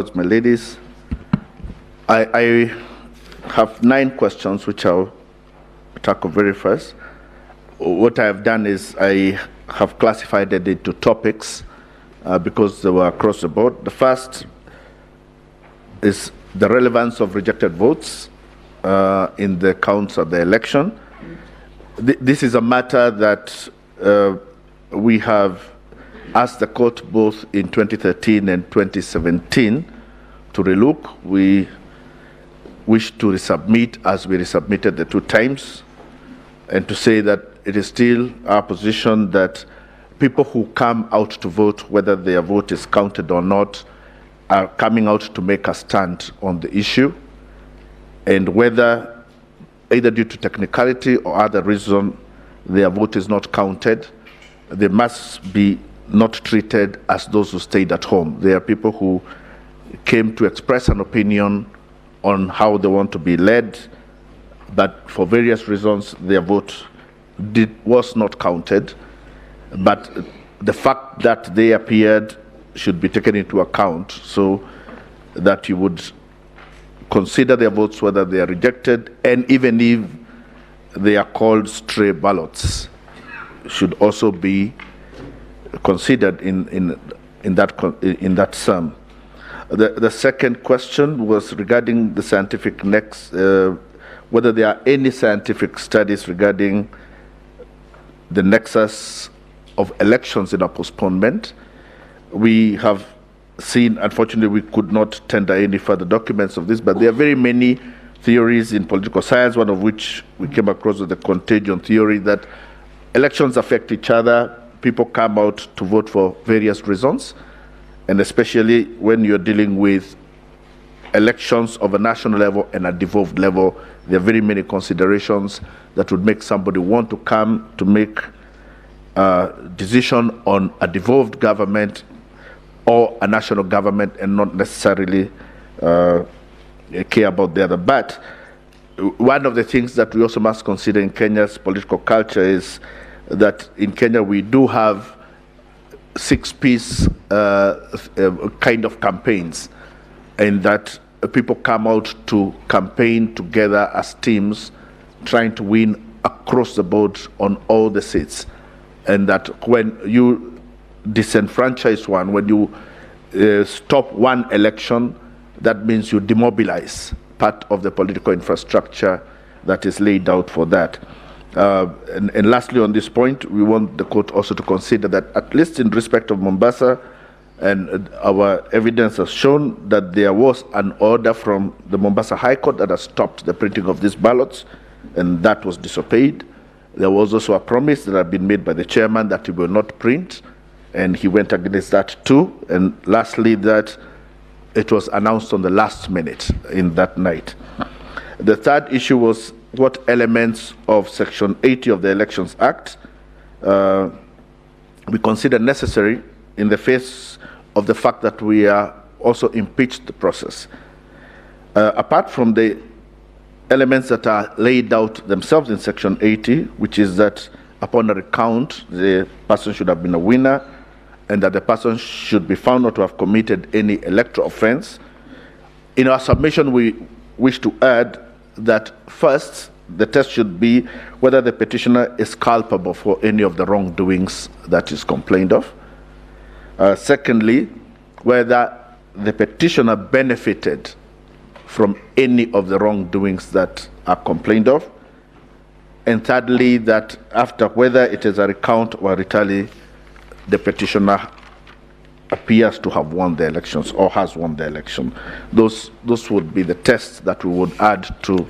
My ladies, I have 9 questions which I'll tackle very first. What I have done is I have classified it into topics because they were across the board. The first is the relevance of rejected votes in the counts of the election. This is a matter that we have asked the court both in 2013 and 2017 to relook. We wish to resubmit as we resubmitted the 2 times, and to say that it is still our position that people who come out to vote, whether their vote is counted or not, are coming out to make a stand on the issue, and whether either due to technicality or other reason their vote is not counted, they must be not treated as those who stayed at home. They are people who came to express an opinion on how they want to be led, but for various reasons their vote was not counted. But the fact that they appeared should be taken into account, so that you would consider their votes whether they are rejected, and even if they are called stray ballots, should also be considered in that sum. The second question was regarding the scientific whether there are any scientific studies regarding the nexus of elections in a postponement. We have seen, unfortunately, we could not tender any further documents of this, but there are very many theories in political science, one of which we came across with the contagion theory, that elections affect each other. People come out to vote for various reasons, and especially when you're dealing with elections of a national level and a devolved level, there are very many considerations that would make somebody want to come to make a decision on a devolved government or a national government and not necessarily care about the other. But one of the things that we also must consider in Kenya's political culture is that in Kenya we do have 6-piece kind of campaigns, and that people come out to campaign together as teams, trying to win across the board on all the seats. And that when you disenfranchise one, when you stop one election, that means you demobilize part of the political infrastructure that is laid out for that. And lastly, on this point, we want the court also to consider that, at least in respect of Mombasa, and our evidence has shown that there was an order from the Mombasa High Court that has stopped the printing of these ballots, and that was disobeyed. There was also a promise that had been made by the chairman that he will not print, and he went against that too. And lastly, that it was announced on the last minute in that night. The third issue was what elements of Section 80 of the Elections Act we consider necessary in the face of the fact that we are also impeached the process. Apart from the elements that are laid out themselves in Section 80, which is that upon a recount, the person should have been a winner, and that the person should be found not to have committed any electoral offense. In our submission, we wish to add that first, the test should be whether the petitioner is culpable for any of the wrongdoings that is complained of. Secondly, whether the petitioner benefited from any of the wrongdoings that are complained of. And thirdly, that after, whether it is a recount or a retally, the petitioner appears to have won the elections or has won the election. Those would be the tests that we would add to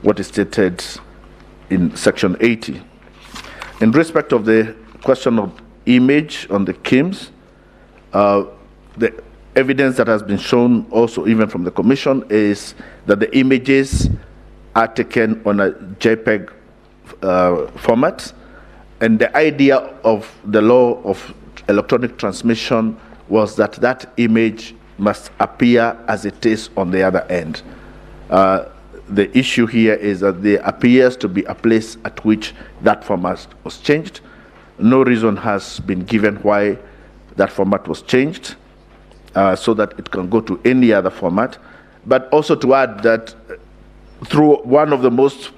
what is stated in Section 80. In respect of the question of image on the KIMS, the evidence that has been shown also even from the Commission is that the images are taken on a JPEG format, and the idea of the law of electronic transmission was that that image must appear as it is on the other end. The issue here is that there appears to be a place at which that format was changed. No reason has been given why that format was changed. so that it can go to any other format. But also to add that through one of the most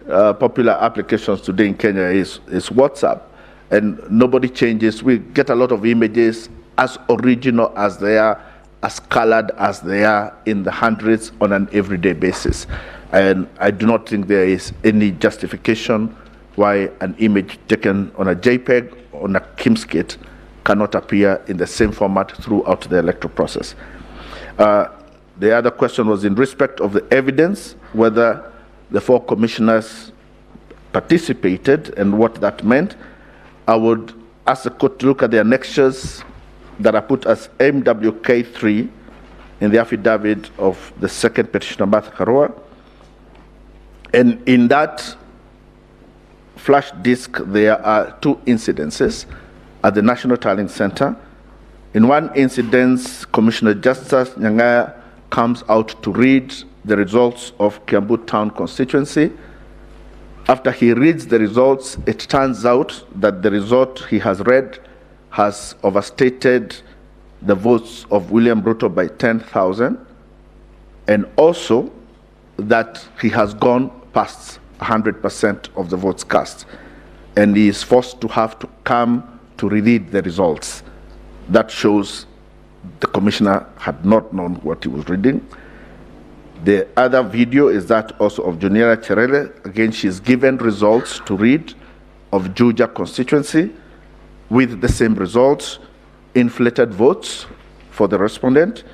popular applications today in Kenya is WhatsApp, and nobody changes. We get a lot of images as original as they are, as colored as they are, in the hundreds on an everyday basis. And I do not think there is any justification why an image taken on a JPEG, on a KIMS-kit, cannot appear in the same format throughout the electoral process. The other question was in respect of the evidence, whether the 4 commissioners participated and what that meant. I would ask the court to look at the annexures that are put as MWK3 in the affidavit of the second petitioner, Martha Karua. And in that flash disk, there are 2 incidences at the National Tallying Center. In one incident, Commissioner Justice Nyangaya comes out to read the results of Kiambu Town constituency. After he reads the results, it turns out that the result he has read has overstated the votes of William Ruto by 10,000, and also that he has gone past 100% of the votes cast, and he is forced to have to come to reread the results. That shows the commissioner had not known what he was reading. The other video is that also of Juniera Cherele. Again, she's given results to read of Juja constituency with the same results, inflated votes for the respondent,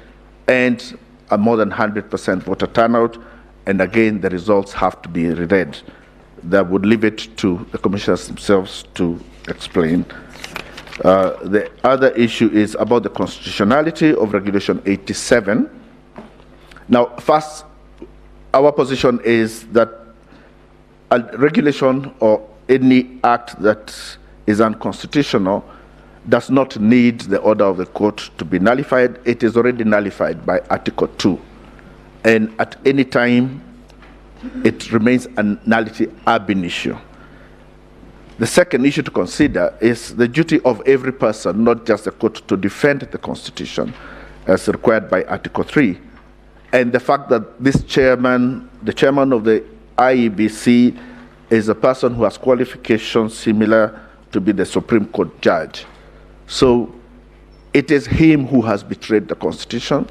and a more than 100% voter turnout. And again, the results have to be reread. That would leave it to the commissioners themselves to explain. The other issue is about the constitutionality of Regulation 87. Now, first, our position is that a regulation or any act that is unconstitutional does not need the order of the court to be nullified. It is already nullified by Article 2. And at any time, it remains a nullity ab initio. The second issue to consider is the duty of every person, not just the court, to defend the Constitution as required by Article 3. And the fact that this chairman, the chairman of the IEBC, is a person who has qualifications similar to be the Supreme Court judge. So it is him who has betrayed the Constitution.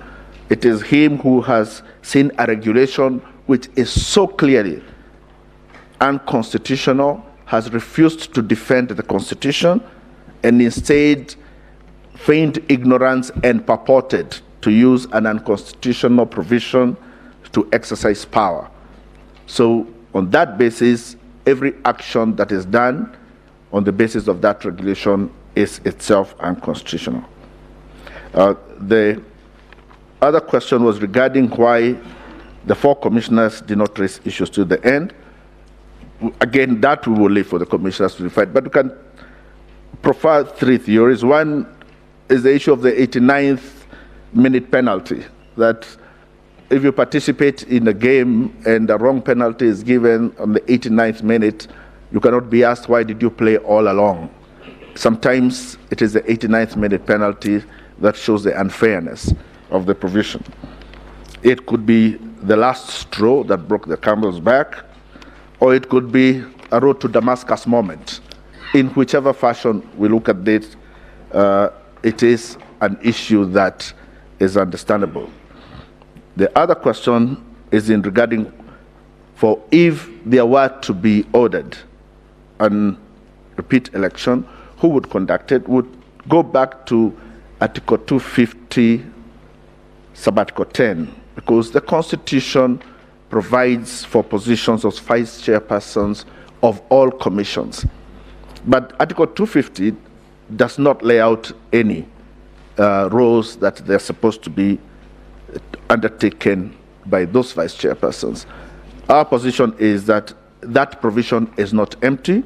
It is him who has seen a regulation which is so clearly unconstitutional, has refused to defend the Constitution, and instead feigned ignorance and purported to use an unconstitutional provision to exercise power. So on that basis, every action that is done on the basis of that regulation is itself unconstitutional. The other question was regarding why the 4 commissioners did not raise issues to the end. Again, that we will leave for the commissioners to decide, but we can profile 3 theories. One is the issue of the 89th minute penalty, that if you participate in a game and the wrong penalty is given on the 89th minute, you cannot be asked, why did you play all along? Sometimes it is the 89th minute penalty that shows the unfairness of the provision. It could be the last straw that broke the camel's back, or it could be a road to Damascus moment. In whichever fashion we look at it, it is an issue that is understandable. The other question is in regarding for if there were to be ordered an repeat election, who would conduct it? Would go back to Article 250, Sub-Article 10, because the Constitution provides for positions of vice chairpersons of all commissions. But Article 250 does not lay out any roles that they're supposed to be undertaken by those vice chairpersons. Our position is that that provision is not empty,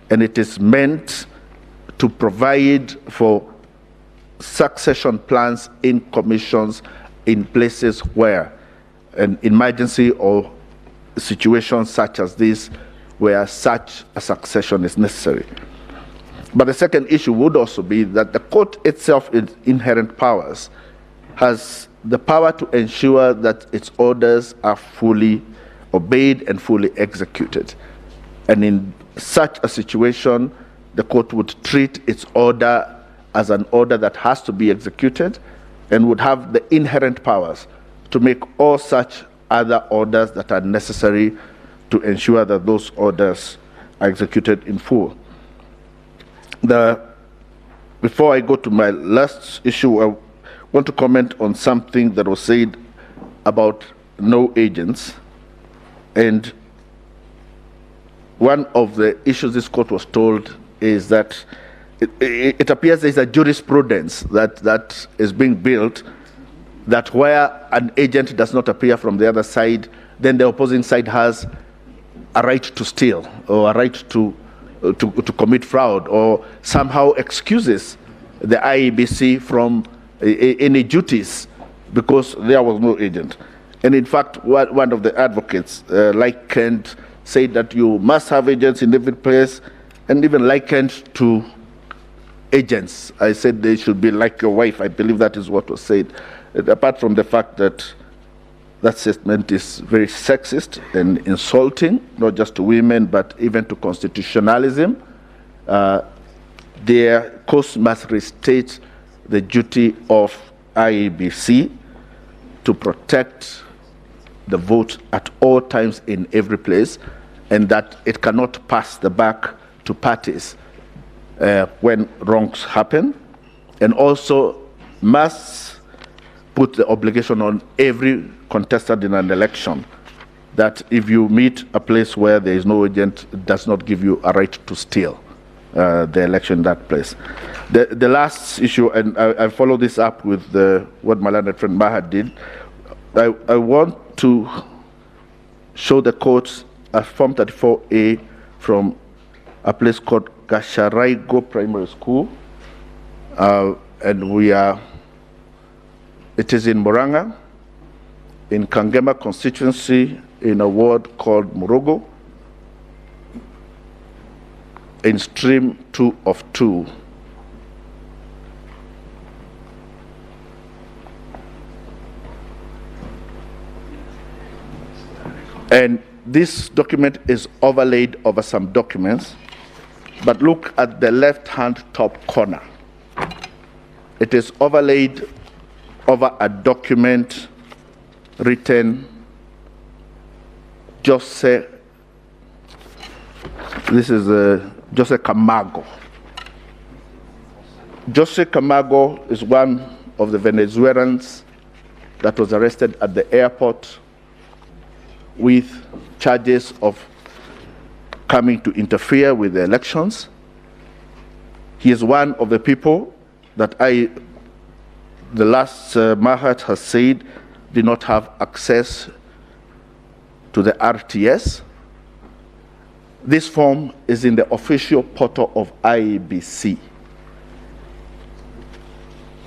and it is meant to provide for succession plans in commissions in places where an emergency or situations such as this, where such a succession is necessary. But the second issue would also be that the court itself, its inherent powers, has the power to ensure that its orders are fully obeyed and fully executed. And in such a situation, the court would treat its order as an order that has to be executed and would have the inherent powers to make all such other orders that are necessary to ensure that those orders are executed in full. Before I go to my last issue, I want to comment on something that was said about no agents. And one of the issues this court was told is that it appears there's a jurisprudence that is being built that where an agent does not appear from the other side, then the opposing side has a right to steal or a right to commit fraud, or somehow excuses the IEBC from any duties because there was no agent. And in fact, one of the advocates likened, said that you must have agents in every place, and even likened to agents. I said they should be like your wife. I believe that is what was said. Apart from the fact that that statement is very sexist and insulting, not just to women, but even to constitutionalism. Their courts must restate the duty of IEBC to protect the vote at all times in every place, and that it cannot pass the buck to parties when wrongs happen, and also must put the obligation on every contestant in an election that if you meet a place where there is no agent, it does not give you a right to steal the election in that place. The last issue, and I follow this up with what my learned friend Maha did, I want to show the courts a Form 34A from a place called Camargo Primary School, and it is in Moranga, in Kangema constituency, in a ward called Murogo, in stream 2 of 2. And this document is overlaid over some documents, but look at the left-hand top corner. It is overlaid over a document written Jose Camargo. Jose Camargo is one of the Venezuelans that was arrested at the airport with charges of coming to interfere with the elections. He is one of the people that the last Mahat has said did not have access to the RTS. This form is in the official portal of IEBC.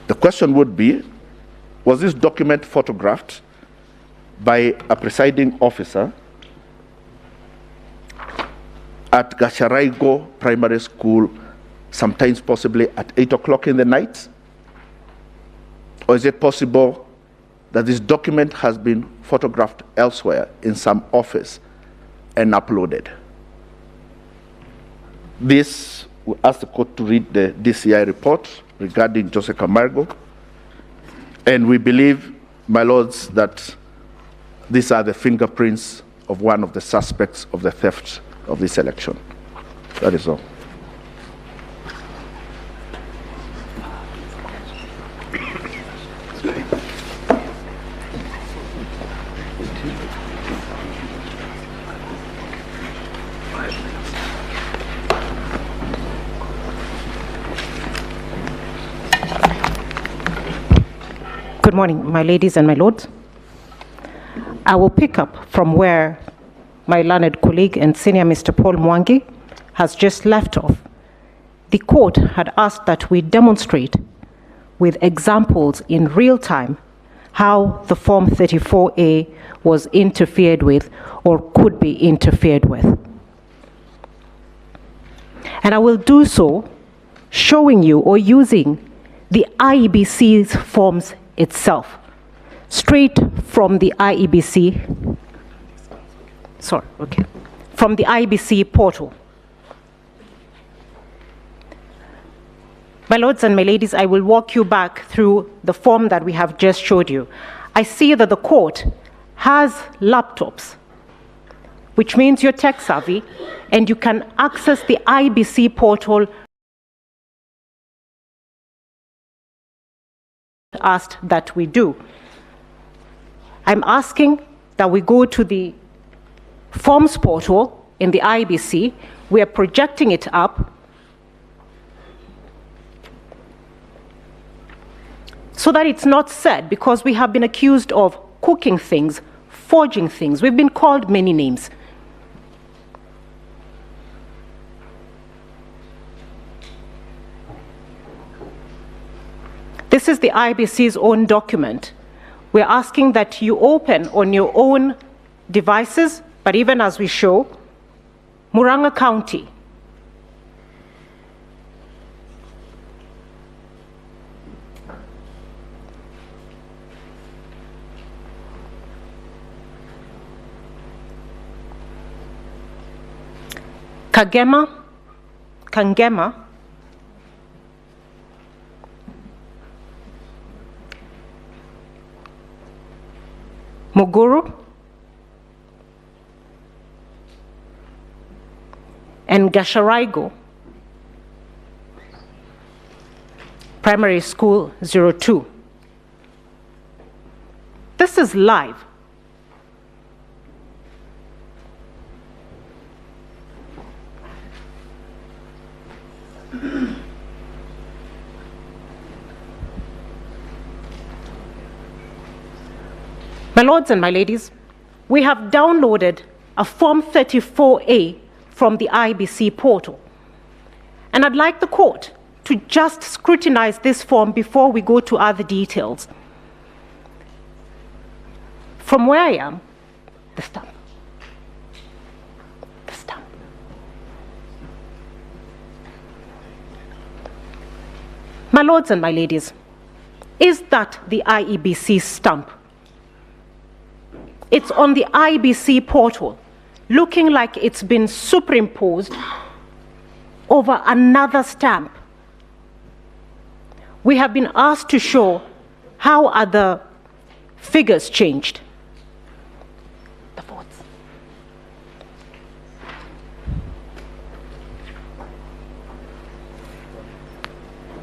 The question would be, was this document photographed by a presiding officer at Camargo Primary School, sometimes possibly at 8 o'clock in the night? Or is it possible that this document has been photographed elsewhere in some office and uploaded? This, we ask the court to read the DCI report regarding Jose Camargo, and we believe, my lords, that these are the fingerprints of one of the suspects of the theft of this election. That is all. Good morning, my ladies and my lords. I will pick up from where my learned colleague and senior Mr. Paul Mwangi has just left off. The court had asked that we demonstrate with examples in real time how the Form 34A was interfered with or could be interfered with. And I will do so showing you or using the IEBC's Forms itself, straight from the IEBC, from the IEBC portal. My lords and my ladies, I will walk you back through the form that we have just showed you. I see that the court has laptops, which means you're tech savvy, and you can access the IBC portal asked that we do. I'm asking that we go to the forms portal in the IBC. We are projecting it up so that it's not said, because we have been accused of cooking things, forging things. We've been called many names. This is the IBC's own document. We're asking that you open on your own devices, but even as we show, Muranga County. Kangema, Muguru, and Gasharaigo, Primary School 02. This is live. My lords and my ladies, we have downloaded a Form 34A from the IBC portal. And I'd like the court to just scrutinize this form before we go to other details. From where I am, the stamp. The stamp. My lords and my ladies, is that the IEBC stamp? It's on the IBC portal, looking like it's been superimposed over another stamp. We have been asked to show how are the figures changed. The votes.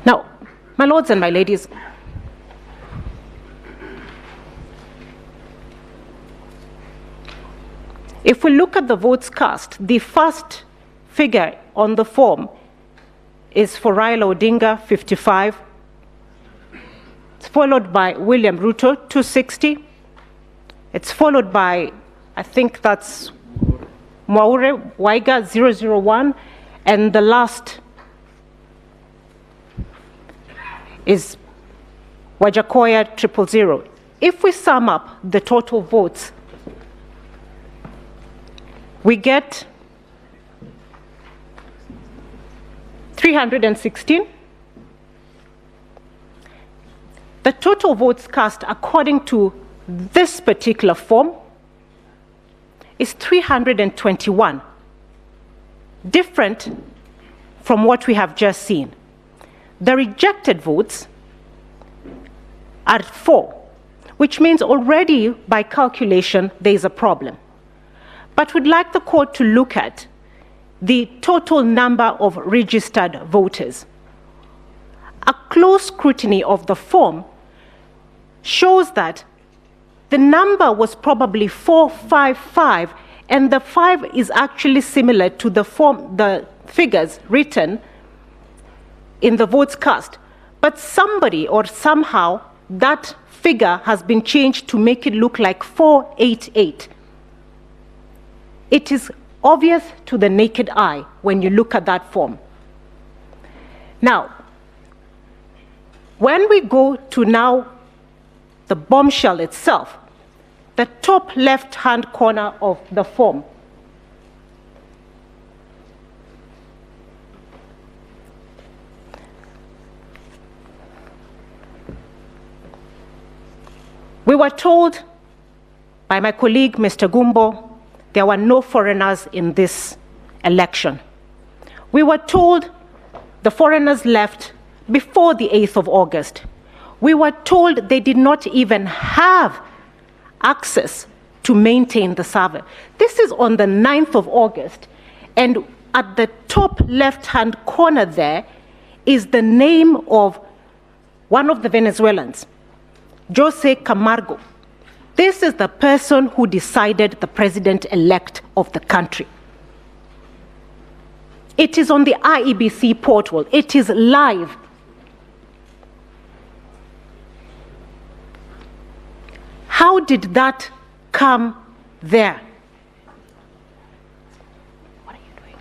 Now, my lords and my ladies, if we look at the votes cast, the first figure on the form is for Raila Odinga, 55. It's followed by William Ruto, 260. It's followed by, I think that's Mwaure Waiga, 001. And the last is Wajakoya, 000. If we sum up the total votes, we get 316. The total votes cast according to this particular form is 321, different from what we have just seen. The rejected votes are 4, which means already by calculation there is a problem. But we'd like the court to look at the total number of registered voters. A close scrutiny of the form shows that the number was probably 455, and the 5 is actually similar to the figures written in the votes cast. But somebody or somehow that figure has been changed to make it look like 488. It is obvious to the naked eye when you look at that form. Now, when we go to now the bombshell itself, the top left-hand corner of the form, We were told by my colleague, Mr. Gumbo, there were no foreigners in this election. We were told the foreigners left before the 8th of August. We were told they did not even have access to maintain the server. This is on the 9th of August, and at the top left-hand corner there is the name of one of the Venezuelans, Jose Camargo. This is the person who decided the president-elect of the country. It is on the IEBC portal. It is live. How did that come there? What are you doing?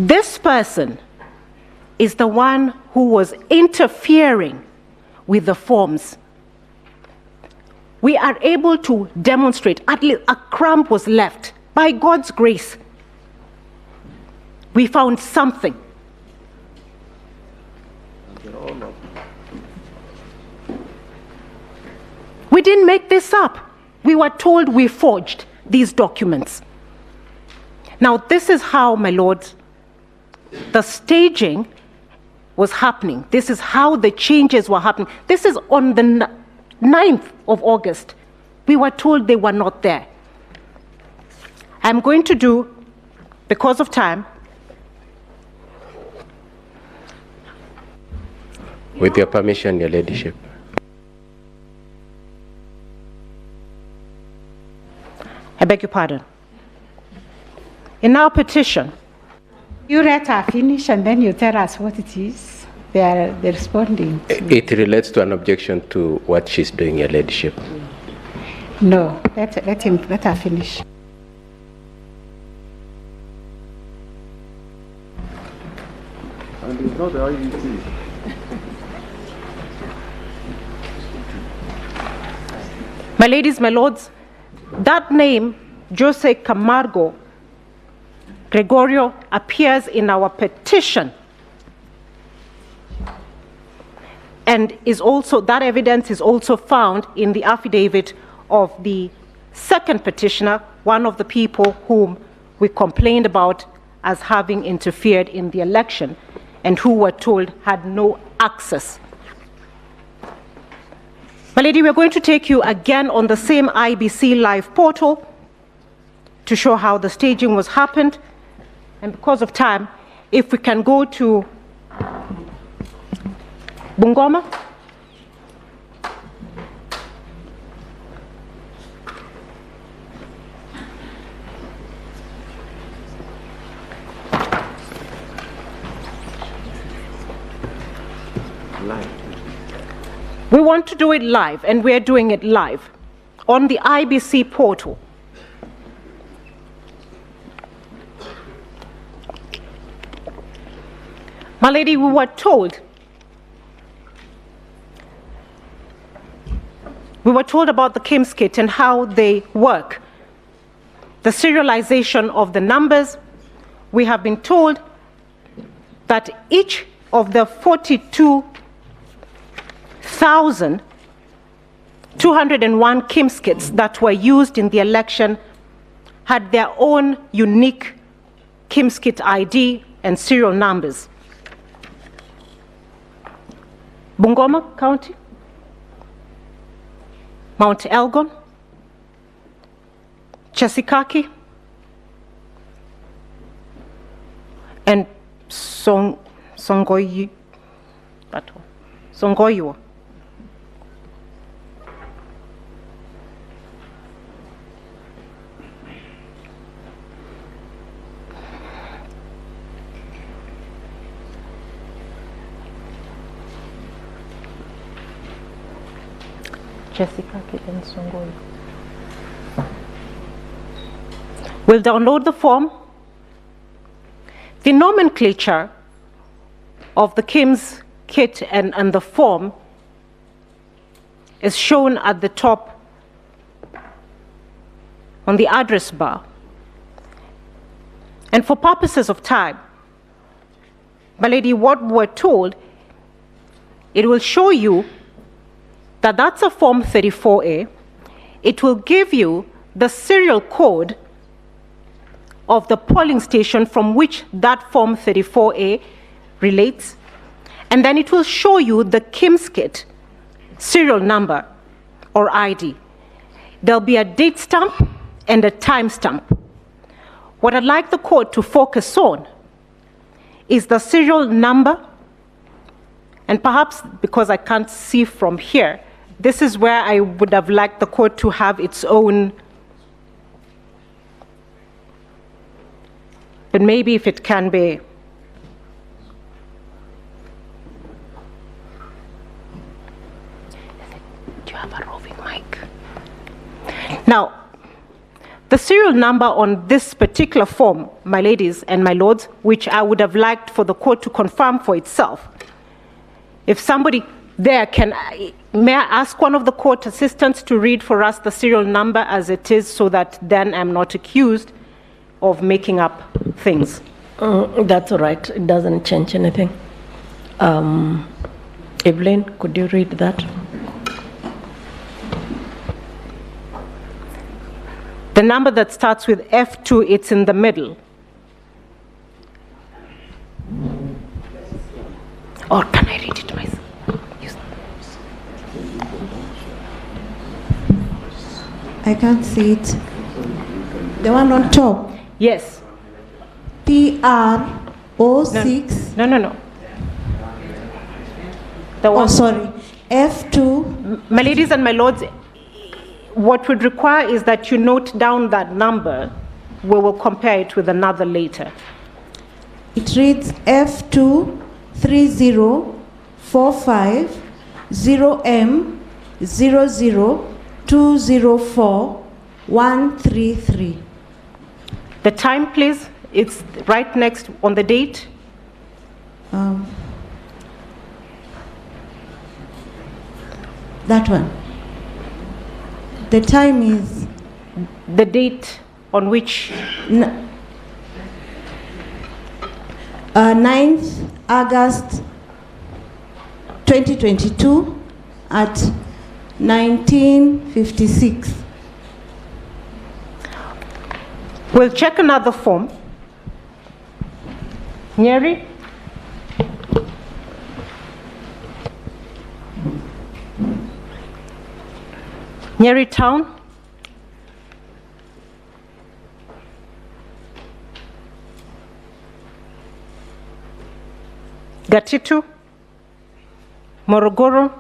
This person is the one who was interfering with the forms. We are able to demonstrate, at least a crumb was left. By God's grace, we found something. We didn't make this up. We were told we forged these documents. Now, this is how, my lords, the staging was happening. This is how the changes were happening. This is on the 9th of August. We were told they were not there. I'm going to do, because of time. With your permission, Your Ladyship. I beg your pardon. In our petition, You let her finish and then you tell us what it is. They're responding. It relates to an objection to what she's doing, Your Ladyship. No, let her finish. And it's not the IEC. my ladies, my lords, that name, Jose Camargo Gregorio, appears in our petition, and is also, that evidence is also found in the affidavit of the second petitioner, one of the people whom we complained about as having interfered in the election and who were told had no access. My lady, we're going to take you again on the same IBC Live portal to show how the staging was happened. And because of time, if we can go to Bungoma. We want to do it live, and we're doing it live on the IBC portal. My lady, we were told about the KIMS kit and how they work. The serialization of the numbers. We have been told that each of the 42,201 KIMS kits that were used in the election had their own unique KIMS kit ID and serial numbers. Bungoma County, Mount Elgon, Chesikaki, and Songoyo. Jessica and Songoyo. We'll download the form. The nomenclature of the KIMS kit and the form is shown at the top on the address bar. And for purposes of time, my lady, what we're told it will show you that that's a Form 34A. It will give you the serial code of the polling station from which that Form 34A relates, and then it will show you the KIMS kit serial number or ID. There'll be a date stamp and a time stamp. What I'd like the court to focus on is the serial number, and perhaps because I can't see from here, this is where I would have liked the court to have its own, but maybe if it can be. Do you have a roving mic? Now, the serial number on this particular form, my ladies and my lords, which I would have liked for the court to confirm for itself. If somebody there can, may I ask one of the court assistants to read for us the serial number as it is, so that then I'm not accused of making up things. That's all right. It doesn't change anything. Evelyn, could you read that? The number that starts with F2, it's in the middle. Or can I read it myself? I can't see it. The one on top. Yes. PR06. No. The Oh, one. sorry. F2. My ladies and my lords, what would require is that you note down that number. We will compare it with another later. It reads F23045-0M00204-133. The time, please. It's right next on the date. That one. The time is The date on which 9th August 2022 at 1956. we'll check another form. Nyeri? Nyeri Town? Gatitu? Morogoro?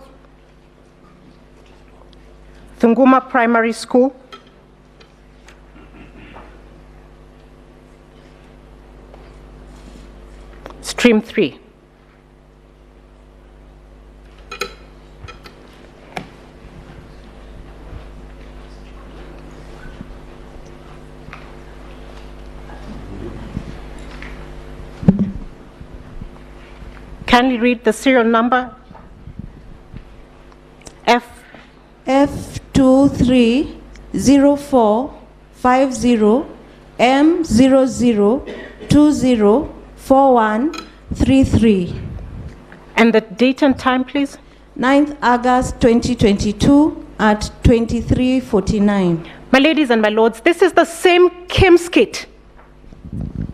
Thunguma Primary School? Stream 3. Kindly read the serial number. F23045-0M00204133. And the date and time, please. 9th August 2022 at 23:49. My ladies and my lords, this is the same KIMS kit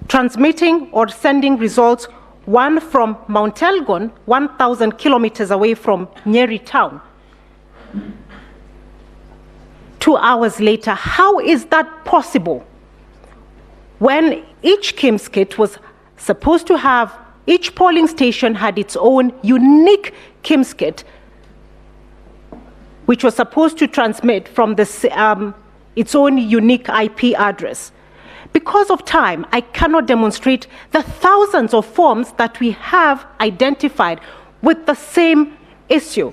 transmitting or sending results, one from Mount Elgon, 1,000 kilometers away from Nyeri Town. 2 hours later, how is that possible? When each KIMS kit was supposed to have, each polling station had its own unique KIMS kit, which was supposed to transmit from its own unique IP address. Because of time, I cannot demonstrate the thousands of forms that we have identified with the same issue.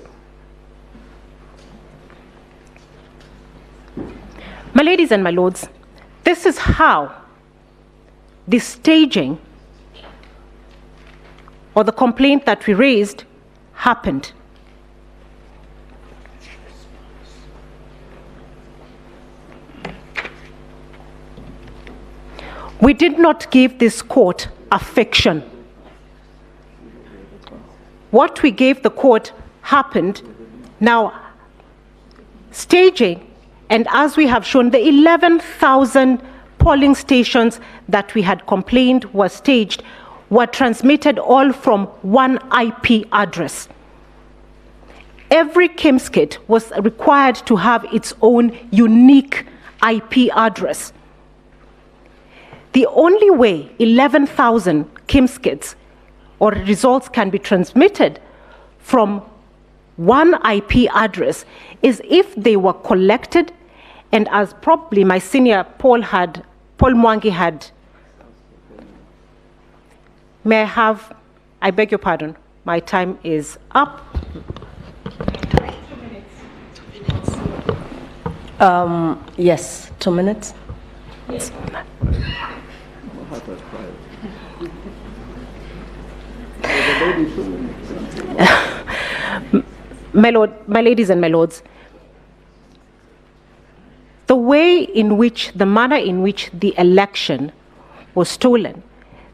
My ladies and my lords, this is how the staging or the complaint that we raised happened. We did not give this court a fiction. what we gave the court happened. Now, staging, and as we have shown, the 11,000 polling stations that we had complained were staged were transmitted all from one IP address. Every KIMS kit was required to have its own unique IP address. The only way 11,000 KIMS kits or results can be transmitted from one IP address is if they were collected, and as probably my senior Paul Mwangi had. May I have, I beg your pardon, my time is up. Yes, 2 minutes. Yes. My ladies and my lords, the manner in which the election was stolen,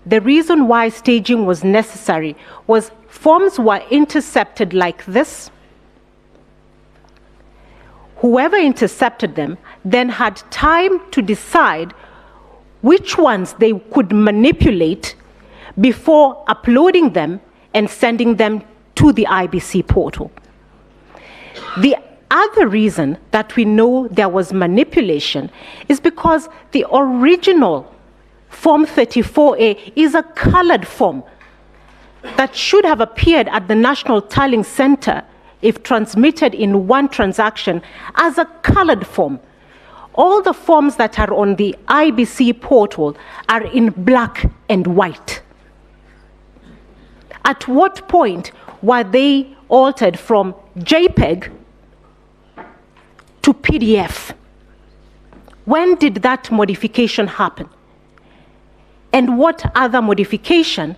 the reason why staging was necessary was forms were intercepted like this. Whoever intercepted them then had time to decide which ones they could manipulate before uploading them and sending them to the IBC portal. The other reason that we know there was manipulation is because the original Form 34A is a colored form that should have appeared at the National Tallying Center if transmitted in one transaction as a colored form. All the forms that are on the IBC portal are in black and white. At what point were they altered from JPEG to PDF? When did that modification happen? And what other modification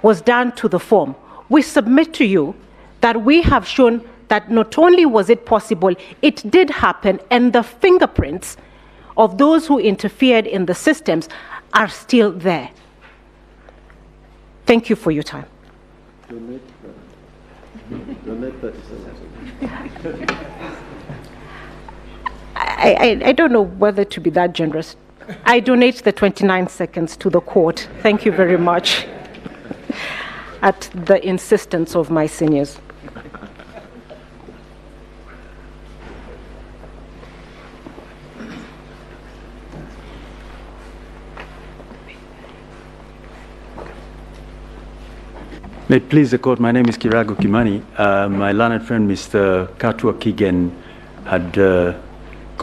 was done to the form? We submit to you that we have shown that not only was it possible, it did happen, and the fingerprints of those who interfered in the systems are still there. Thank you for your time. I don't know whether to be that generous. I donate the 29 seconds to the court. Thank you very much. At the insistence of my seniors. May it please the court, my name is Camargo. My learned friend, Mr. Katua Kigen, had